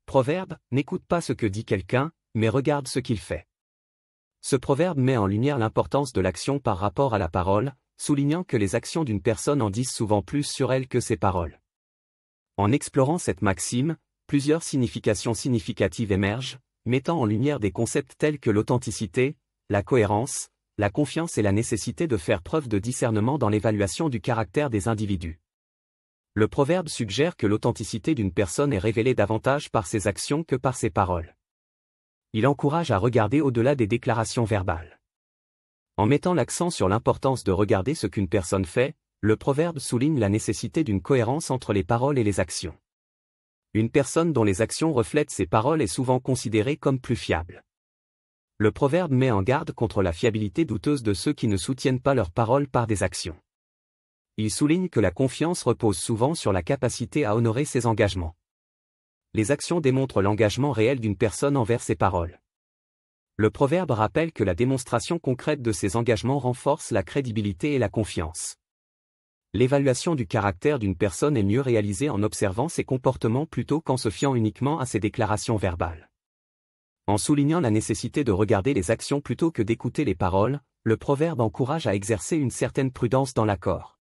Proverbe, n'écoute pas ce que dit quelqu'un, mais regarde ce qu'il fait. Ce proverbe met en lumière l'importance de l'action par rapport à la parole, soulignant que les actions d'une personne en disent souvent plus sur elle que ses paroles. En explorant cette maxime, plusieurs significations significatives émergent, mettant en lumière des concepts tels que l'authenticité, la cohérence, la confiance et la nécessité de faire preuve de discernement dans l'évaluation du caractère des individus. Le proverbe suggère que l'authenticité d'une personne est révélée davantage par ses actions que par ses paroles. Il encourage à regarder au-delà des déclarations verbales. En mettant l'accent sur l'importance de regarder ce qu'une personne fait, le proverbe souligne la nécessité d'une cohérence entre les paroles et les actions. Une personne dont les actions reflètent ses paroles est souvent considérée comme plus fiable. Le proverbe met en garde contre la fiabilité douteuse de ceux qui ne soutiennent pas leurs paroles par des actions. Il souligne que la confiance repose souvent sur la capacité à honorer ses engagements. Les actions démontrent l'engagement réel d'une personne envers ses paroles. Le proverbe rappelle que la démonstration concrète de ces engagements renforce la crédibilité et la confiance. L'évaluation du caractère d'une personne est mieux réalisée en observant ses comportements plutôt qu'en se fiant uniquement à ses déclarations verbales. En soulignant la nécessité de regarder les actions plutôt que d'écouter les paroles, le proverbe encourage à exercer une certaine prudence dans l'accord.